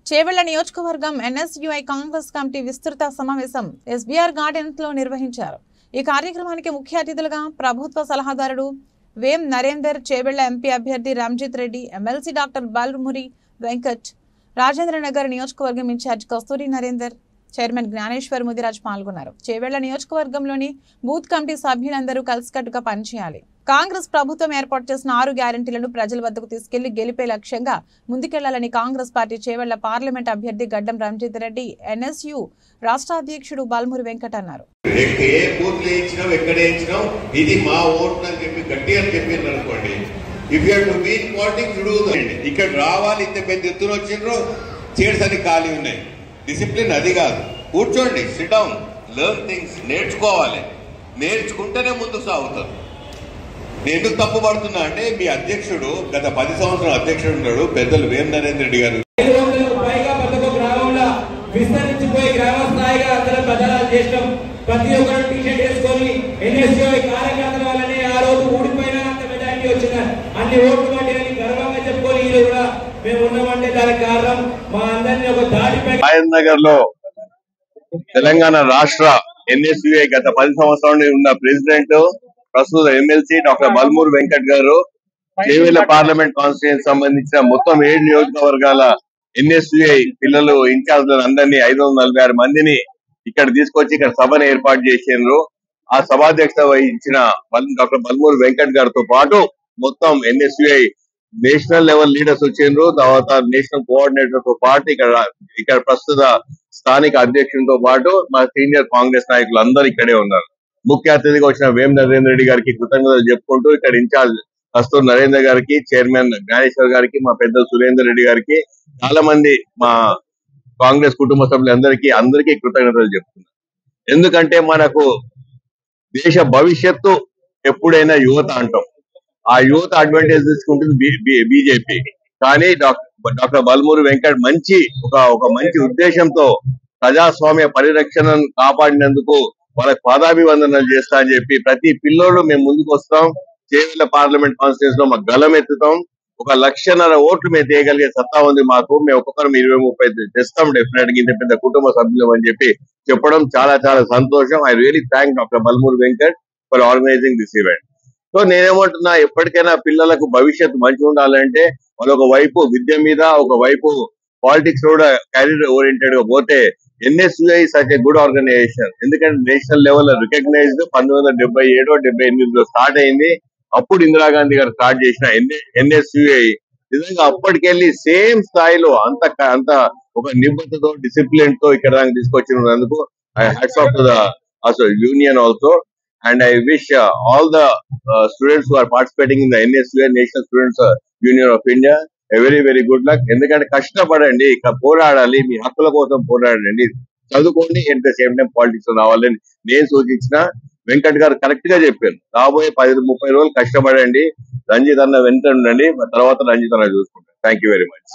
చేవెళ్ల నియోజకవర్గం NSUI Congress committee విస్తృత సమావేశం ఎస్బీఆర్ గార్డెన్స్ లో నిర్వహించారు. ఈ కార్యక్రమానికి ముఖ్య అతిథులుగా ప్రభుత్వ సలహాదారుడు వేం నరేందర్, చేవెళ్ల ఎంపీ అభ్యర్థి రంజిత్ రెడ్డి, ఎమ్మెల్సీ డాక్టర్ బాల్మురి వెంకట్, రాజేంద్రనగర్ నియోజకవర్గం ఇన్ఛార్జ్ కస్తూరి నరేందర్, చైర్మన్ జ్ఞానేశ్వర్ ముదిరాజ్ పాల్గొన్నారు. చేవెళ్ల నియోజకవర్గంలోని బూత్ కమిటీ సభ్యులందరూ కలిసికట్టుగా పనిచేయాలి. కాంగ్రెస్ ప్రభుత్వం ఏర్పాటు చేసిన 6 గ్యారెంటీలను ప్రజల వద్దకు తీసుకెళ్లి గెలిపే లక్ష్యంగా ముందుకెళ్లాలని కాంగ్రెస్ పార్టీ చేవెళ్ల పార్లమెంట్ అభ్యర్థి గడ్డం రంజిత్ రెడ్డి, ఎన్ఎస్యు రాష్ట్ర అధ్యక్షుడు బాల్మురి వెంకట్ అన్నారు. ఇక్కడ రావాలి, ఇంత పెద్ద ఎత్తున వచ్చిండ్రు, చైర్స్ అని ఖాళీ ఉన్నాయి. డిసిప్లిన్ అది కాదు. కూర్చోండి, సిట్ డౌన్, లెర్న్ థింగ్స్, నేర్చుకోవాలి. నేర్చుకుంటేనే ముందుకు సాగుతారు. నేను ఎందుకు తప్పు పడుతున్నా అంటే మీ అధ్యక్షుడు గత 10 సంవత్సరాల అధ్యక్షుడు ఉన్నాడు, పెద్దలు వేం నరేంద్ర రెడ్డి గారు. విస్తరించిపోయి గ్రామ స్థాయిగా అందరూ ప్రచారాలు చేస్తాం. ప్రతి ఒక్కరు టీషర్ట్ వేసుకొని ఎన్ఎస్యుఐ కార్యకర్తల వల్లనే ఆ రోజు ఊడిపోయినా అంత మెజారిటీ వచ్చిన అన్ని ఓట్లు పట్టి అని గర్వంగా చెప్పుకొని ఈ రోజు కూడా మేము ఉన్నామంటే దానికి కారణం మా అందరినీ ఒక దాడిపై. రాజేంద్రనగర్ లో తెలంగాణ రాష్ట్ర ఎన్ఎస్యుఐ గత 10 సంవత్సరాల నుండి ఉన్న ప్రెసిడెంట్, ప్రస్తుత ఎమ్మెల్సీ డాక్టర్ బాల్మురి వెంకట్ గారు చేవెళ్ల పార్లమెంట్ కాన్స్టిట్యూన్సీ సంబంధించిన మొత్తం 7 నియోజకవర్గాల ఎన్ఎస్యుఐ పిల్లలు ఇన్ఛార్జ్లను అందరినీ 546 మందిని ఇక్కడ తీసుకొచ్చి ఇక్కడ సభను ఏర్పాటు చేసిండ్రు. ఆ సభాధ్యక్షత వహించిన డాక్టర్ బాల్మురి వెంకట్ గారితో పాటు మొత్తం ఎన్ఎస్యుఐ నేషనల్ లెవెల్ లీడర్స్ వచ్చిండ్రు. తర్వాత నేషనల్ కోఆర్డినేటర్ తో పాటు ఇక్కడ ప్రస్తుత స్థానిక అధ్యక్షులతో పాటు మా సీనియర్ కాంగ్రెస్ నాయకులు అందరూ ఇక్కడే ఉన్నారు. ముఖ్య అతిథిగా వచ్చిన వేం నరేంద్ర రెడ్డి గారికి కృతజ్ఞతలు చెప్పుకుంటూ ఇక్కడ ఇన్ఛార్జ్ కస్తూరి నరేందర్ గారికి, చైర్మన్ జ్ఞానేశ్వర్ గారికి, మా పెద్ద సురేందర్ రెడ్డి గారికి, చాలా మంది మా కాంగ్రెస్ కుటుంబ సభ్యులందరికీ కృతజ్ఞతలు చెప్తున్నారు. ఎందుకంటే మనకు దేశ భవిష్యత్తు ఎప్పుడైనా యువత అంటాం. ఆ యువత అడ్వాంటేజ్ తీసుకుంటుంది బీజేపీ. కానీ డాక్టర్ బాల్మురి వెంకట్ ఒక మంచి ఉద్దేశంతో ప్రజాస్వామ్య పరిరక్షణను కాపాడినందుకు వాళ్ళకి పాదాభివందనలు చేస్తా అని చెప్పి ప్రతి పిల్లోడు మేము ముందుకు వస్తాం. చేవెళ్ల పార్లమెంట్ కాన్స్టిట్యూన్సీ లో మాకు గలం ఎత్తుతాం. 1,50,000 ఓట్లు మేము తీయగలిగే సత్తా ఉంది మాకు. మేము ఒక్కొక్కరు 20-30 తెస్తాం డెఫినెట్ గా, ఇంత పెద్ద కుటుంబ సభ్యులు అని చెప్పి చెప్పడం చాలా చాలా సంతోషం. I really thank doctor Balmuri Venkat for organizing this event. So నేనేమంటున్నా, ఎప్పటికైనా పిల్లలకు భవిష్యత్తు మంచిగా ఉండాలంటే వాళ్ళొక వైపు విద్య మీద, ఒక వైపు పాలిటిక్స్ కూడా క్యారియర్ ఓరియంటెడ్ గా పోతే NSUI such a good organisation. ఎందుకంటే నేషనల్ లెవెల్ లో 1977-78 స్టార్ట్ అయింది. అప్పుడు ఇందిరాగాంధీ గారు స్టార్ట్ చేసిన ఎన్ఎస్యుఐ నిజంగా అప్పటికెళ్ళి సేమ్ స్థాయిలో అంత ఒక నిబద్ధతతో, డిసిప్లిన్ తో ఇక్కడ దాకా తీసుకొచ్చినందుకు hats off to the union also. And I wish all the students who are participating in the NSUI, national students union of India, very very good luck. ఎందుకంటే కష్టపడండి, పోరాడాలి, మీ హక్కుల కోసం పోరాడండి, చదువుకోండి, at the same time politics లో రావాలని నేను సూచించిన. వెంకట్ గారు కరెక్ట్ గా చెప్పారు, రాబోయే 10-30 రోజులు కష్టపడండి, రంజిత్ అన్న వెంట ఉండండి, తర్వాత రంజిత్ అన్న చూసుకుంటారు. Thank you very much.